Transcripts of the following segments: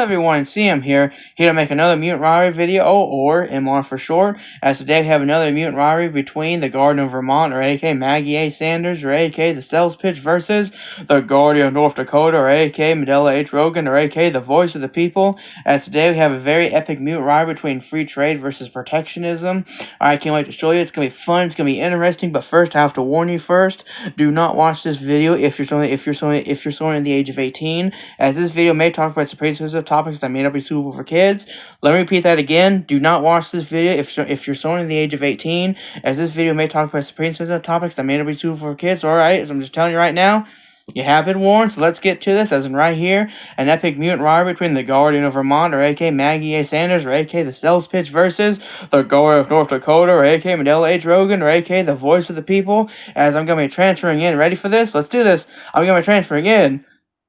everyone, Sam here to make another mutant rivalry video, or MR for short, as today we have another mutant rivalry between the Guardian of Vermont, or aka Maggie A. Sanders, or aka the Sales Pitch, versus the Guardian of North Dakota, or aka Medela H. Rogan, or aka the Voice of the People, as today we have a very epic mutant rivalry between free trade versus protectionism. I can't wait to show you. It's going to be fun, it's going to be interesting, but first I have to warn you first, do not watch this video if you're still in the age of 18, as this video may talk about sensitive topics that may not be suitable for kids. Let me repeat that again. Do not watch this video if you're still in the age of 18, as this video may talk about sensitive topics that may not be suitable for kids. Alright, so I'm just telling you right now, you have been warned, so let's get to this, as in right here, an epic mutant rivalry between the Guardian of Vermont, or aka Maggie A. Sanders, or aka the Sales Pitch, versus the Guardian of North Dakota, or aka Medela H. Rogan, or aka the Voice of the People, as I'm going to be transferring in. Ready for this? Let's do this. I'm going to be transferring in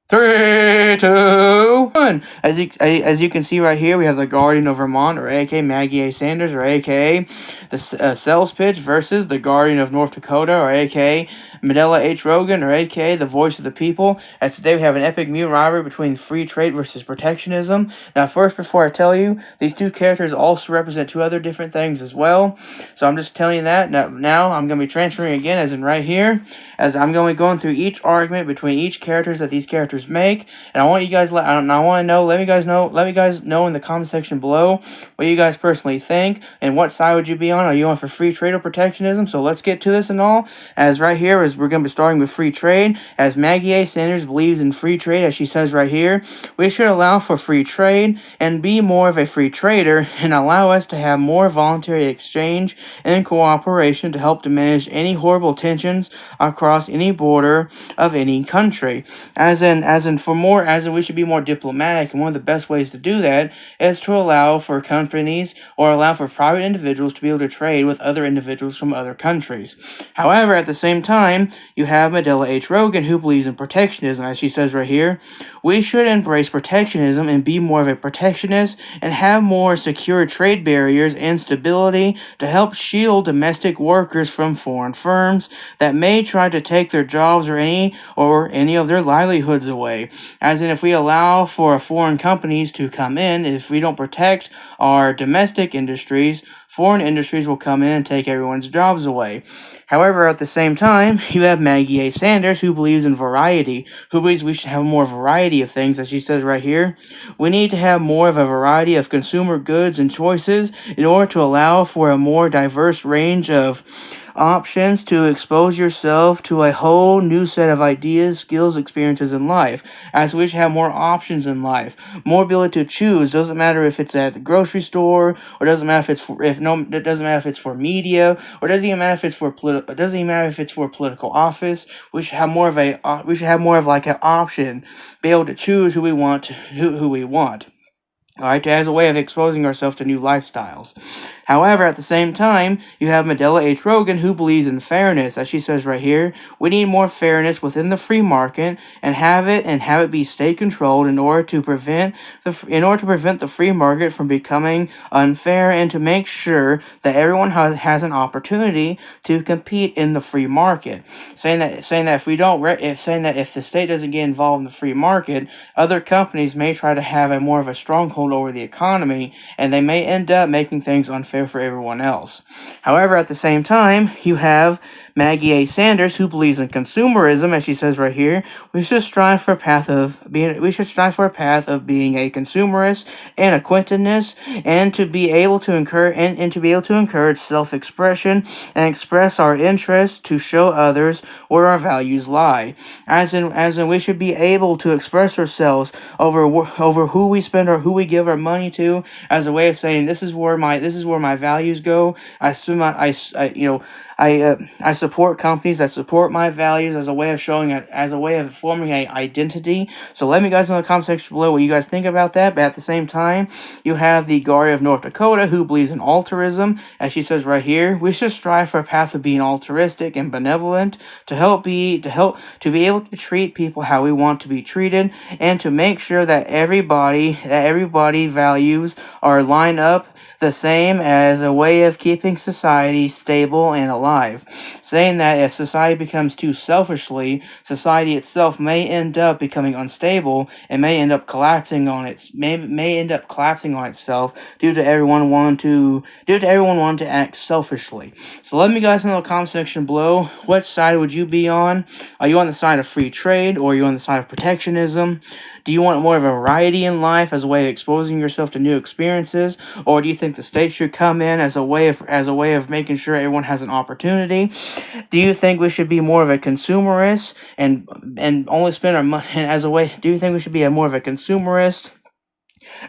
3, 2, 1. As you can see right here, we have the Guardian of Vermont, or aka Maggie A. Sanders, or aka the Sales Pitch, versus the Guardian of North Dakota, or aka Medela H. Rogan, or aka the Voice of the People. As today we have an epic mutant rivalry between free trade versus protectionism. Now first, before I tell you, these two characters also represent two other different things as well. So I'm just telling you that. Now I'm going to be transferring again, as in right here, as I'm going to be going through each argument between each characters that these characters make, and I want you guys, let me guys know in the comment section below what you guys personally think, and what side would you be on. Are you on for free trade or protectionism? So let's get to this and all, as right here, as we're going to be starting with free trade, as Maggie A. Sanders believes in free trade, as she says right here, we should allow for free trade and be more of a free trader, and allow us to have more voluntary exchange and cooperation to help diminish any horrible tensions across any border of any country. As in we should be more diplomatic, and one of the best ways to do that is to allow for companies, or allow for private individuals to be able to trade with other individuals from other countries. However, at the same time, you have Medela H. Rogan, who believes in protectionism, as she says right here, we should embrace protectionism and be more of a protectionist and have more secure trade barriers and stability to help shield domestic workers from foreign firms that may try to take their jobs or any of their livelihoods away. As in, if we allow for foreign companies to come in, if we don't protect our domestic industries, foreign industries will come in and take everyone's jobs away. However, at the same time, you have Maggie A. Sanders, who believes in variety, who believes we should have more variety of things, as she says right here. We need to have more of a variety of consumer goods and choices in order to allow for a more diverse range of options to expose yourself to a whole new set of ideas, skills, experiences in life. As we should have more options in life, more ability to choose. Doesn't matter if it's at the grocery store, or doesn't matter it doesn't matter if it's for media, or doesn't even matter if it's for political office. We should have more of like an option, be able to choose who we want. Alright, as a way of exposing ourselves to new lifestyles. However, at the same time, you have Medela H. Rogan, who believes in fairness. As she says right here, we need more fairness within the free market, and have it be state controlled in order to prevent the free market from becoming unfair, and to make sure that everyone has an opportunity to compete in the free market. Saying that if the state doesn't get involved in the free market, other companies may try to have more of a stronghold over the economy, and they may end up making things unfair for everyone else. However, at the same time, you have Maggie A. Sanders, who believes in consumerism, as she says right here. We should strive for a path of being a consumerist and acquaintance, and to be able to encourage self-expression and express our interests to show others where our values lie. As in, we should be able to express ourselves over who we spend or who we give our money to, as a way of saying, this is where my values go. I support companies that support my values, as a way of forming an identity. So let me guys know in the comment section below what you guys think about that. But at the same time, you have the Guardian of North Dakota, who believes in altruism. As she says right here, we should strive for a path of being altruistic and benevolent, to be able to treat people how we want to be treated, and to make sure that everybody values are lined up the same, as a way of keeping society stable and alive. saying that if society becomes too selfishly, society itself may end up becoming unstable and may end up collapsing on may end up collapsing on itself due to everyone wanting to act selfishly. So let me guys know in the comment section below, which side would you be on? Are you on the side of free trade, or are you on the side of protectionism? Do you want more of a variety in life as a way of exposing yourself to new experiences, or do you think the state should come in as a way of making sure everyone has an opportunity? Do you think we should be more of a consumerist and only spend our money as a way? Do you think we should be more of a consumerist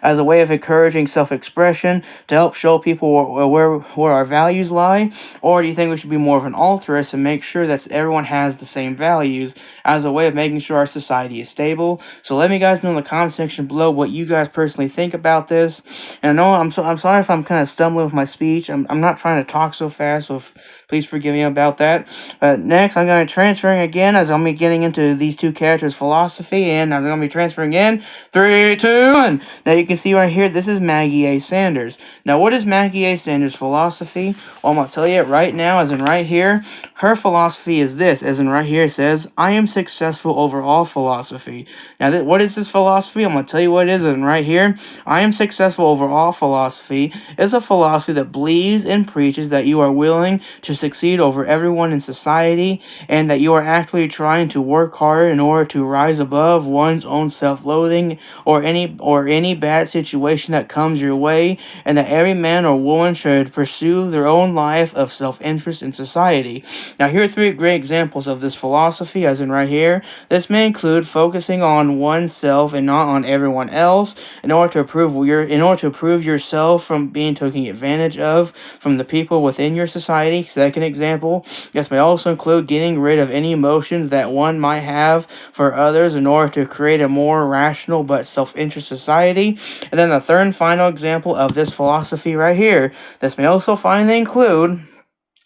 as a way of encouraging self-expression to help show people where our values lie? Or do you think we should be more of an altruist and make sure that everyone has the same values as a way of making sure our society is stable? So let me guys know in the comment section below what you guys personally think about this. And I know I'm sorry if I'm kind of stumbling with my speech. I'm not trying to talk so fast, so please forgive me about that. But next, I'm going to be transferring again, as I'm going to be getting into these two characters' philosophy, and I'm going to be transferring in 3, 2, 1. Now you can see right here, this is Maggie A. Sanders. Now what is Maggie A. Sanders' philosophy? Well, I'm going to tell you it right now, as in right here. Her philosophy is this, as in right here it says, I am successful over all philosophy. Now what is this philosophy? I'm going to tell you what it is, and right here, I am successful over all philosophy is a philosophy that believes and preaches that you are willing to succeed over everyone in society, and that you are actively trying to work harder in order to rise above one's own self-loathing or any bad situation that comes your way, and that every man or woman should pursue their own life of self-interest in society. Now here are 3 great examples of this philosophy, as in right here. This may include focusing on oneself and not on everyone else in order to prove yourself from being taken advantage of from the people within your society. Second example, this may also include getting rid of any emotions that one might have for others in order to create a more rational but self-interest society. And then the third and final example of this philosophy right here, this may also finally include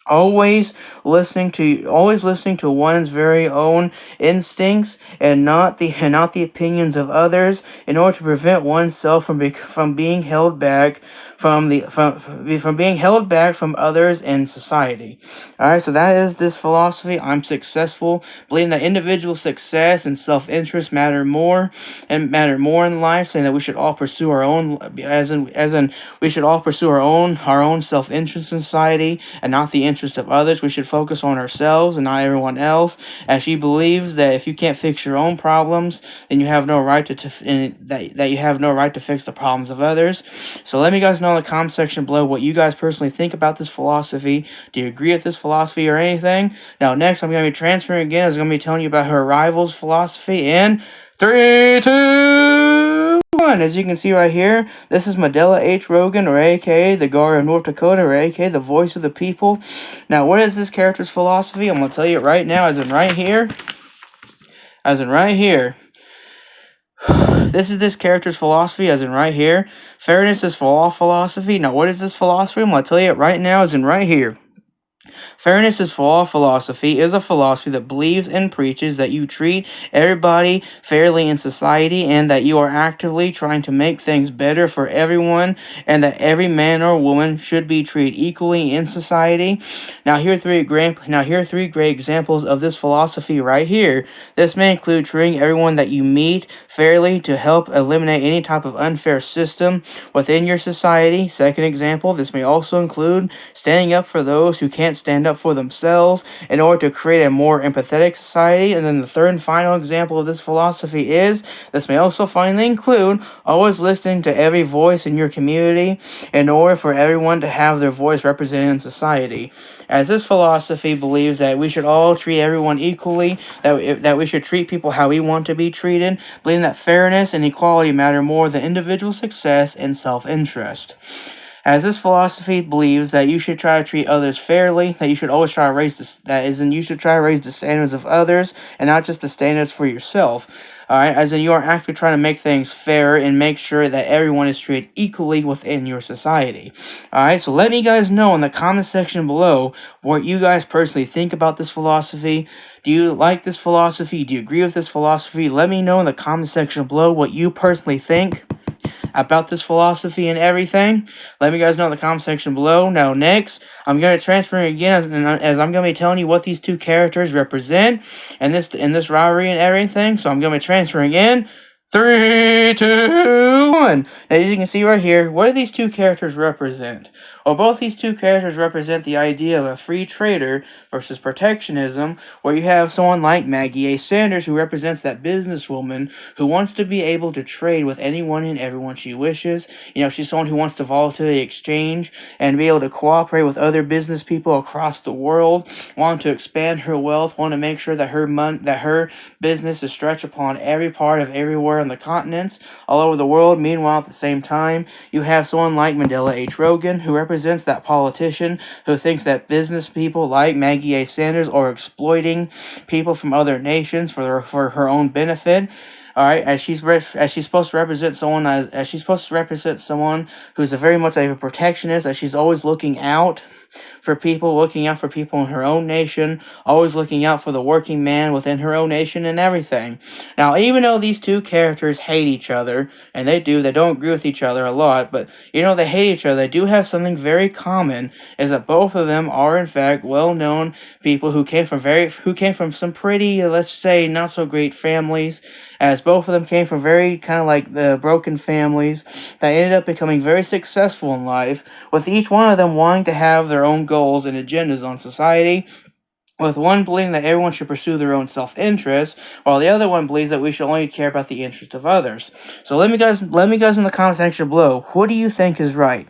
always listening to one's very own instincts and not the opinions of others in order to prevent oneself from being held back from being held back from others in society. Alright, so that is this philosophy. I'm successful, believing that individual success and self-interest matter more in life, saying that we should all pursue our own we should all pursue our own self-interest in society and not the interest of others. We should focus on ourselves and not everyone else, as she believes that if you can't fix your own problems, then you have no right that you have no right to fix the problems of others. So let me guys know in the comment section below what you guys personally think about this philosophy. Do you agree with this philosophy or anything? Now next, I'm going to be transferring again, as I'm going to be telling you about her rival's philosophy in 3, 2, 1. As you can see right here, this is Medela H. Rogan, or aka the Guard of North Dakota, or aka the voice of the people. Now what is this character's philosophy? I'm going to tell you it right now, as in right here. This is this character's philosophy, as in right here. Fairness is for all philosophy. Now what is this philosophy? I'm going to tell you it right now, as in right here. Fairness is for all philosophy is a philosophy that believes and preaches that you treat everybody fairly in society, and that you are actively trying to make things better for everyone, and that every man or woman should be treated equally in society. Now here are 3 great examples of this philosophy right here. This may include treating everyone that you meet fairly to help eliminate any type of unfair system within your society. Second example, this may also include standing up for those who can't stand up for themselves in order to create a more empathetic society. And then the third and final example of this philosophy is, this may also finally include always listening to every voice in your community in order for everyone to have their voice represented in society. As this philosophy believes that we should all treat everyone equally, that we should treat people how we want to be treated, believing that fairness and equality matter more than individual success and self-interest. As this philosophy believes that you should try to treat others fairly, that you should always try to raise the standards of others and not just the standards for yourself. Alright, as in you are actively trying to make things fair and make sure that everyone is treated equally within your society. Alright, so let me guys know in the comment section below what you guys personally think about this philosophy. Do you like this philosophy? Do you agree with this philosophy? Let me know in the comment section below what you personally think. about this philosophy and everything? Let me guys know in the comment section below. Now, next, I'm going to transfer again, as I'm going to be telling you what these two characters represent in this rivalry and everything. So I'm going to be transferring in 3, 2, 1. As you can see right here, what do these two characters represent? Well, both these two characters represent the idea of a free trader versus protectionism, where you have someone like Maggie A. Sanders, who represents that businesswoman who wants to be able to trade with anyone and everyone she wishes. She's someone who wants to volatility exchange and be able to cooperate with other business people across the world, want to expand her wealth, want to make sure that her business is stretched upon every part of everywhere on the continents, all over the world. Meanwhile, at the same time, you have someone like Mandela H. Rogan, who represents that politician who thinks that business people like Maggie A. Sanders are exploiting people from other nations for her own benefit. All right, as she's supposed to represent someone as she's supposed to represent someone who's very much like a protectionist, as she's always looking out for people in her own nation, always looking out for the working man within her own nation and everything. Now, even though these two characters hate each other, and they don't agree with each other a lot, but they hate each other, they do have something very common, is that both of them are in fact well-known people who came from some pretty, let's say, not so great families, as both of them came from very kind of like the broken families that ended up becoming very successful in life, with each one of them wanting to have their own goals and agendas on society, with one believing that everyone should pursue their own self-interest, while the other one believes that we should only care about the interest of others. So let me guys in the comment section below, what do you think is right?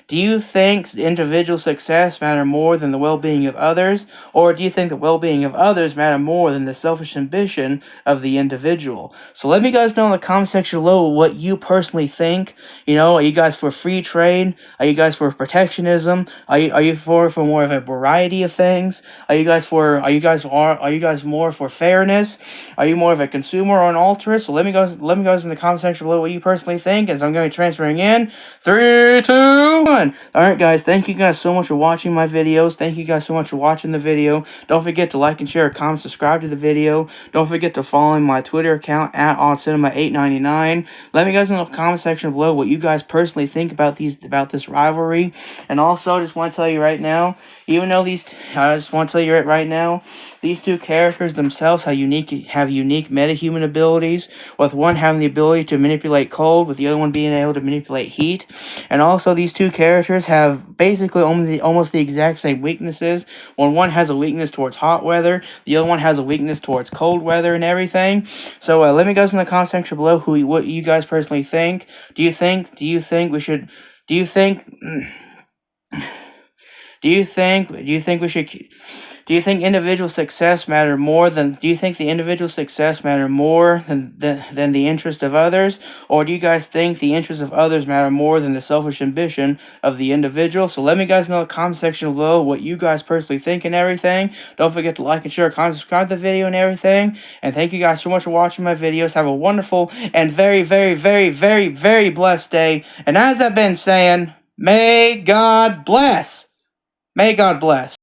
Do you think individual success matter more than the well-being of others, or do you think the well-being of others matter more than the selfish ambition of the individual? So let me guys know in the comment section below what you personally think. Are you guys for free trade? Are you guys for protectionism? Are you for more of a variety of things? Are you guys more for fairness? Are you more of a consumer or an altruist? So let me guys in the comment section below what you personally think, as I'm going to be transferring in 3, 2, 1. Alright guys, thank you guys so much for watching my videos. Thank you guys so much for watching the video. Don't forget to like and share, comment, subscribe to the video. Don't forget to follow my Twitter account at OddCinema899. Let me guys in the comment section below what you guys personally think about this rivalry. And also, I just want to tell you right now, these two characters themselves have unique metahuman abilities, with one having the ability to manipulate cold, with the other one being able to manipulate heat. And also, these two characters have basically almost the exact same weaknesses. One has a weakness towards hot weather, the other one has a weakness towards cold weather and everything. So let me guys in the comment section below what you guys personally think. Do you think individual success matter more than do you think the individual success matter more than the interest of others, or do you guys think the interest of others matter more than the selfish ambition of the individual? So let me guys know in the comment section below what you guys personally think and everything. Don't forget to like and share, comment, subscribe to the video and everything. And thank you guys so much for watching my videos. Have a wonderful and very, very, very, very, very blessed day. And as I've been saying, may God bless. May God bless.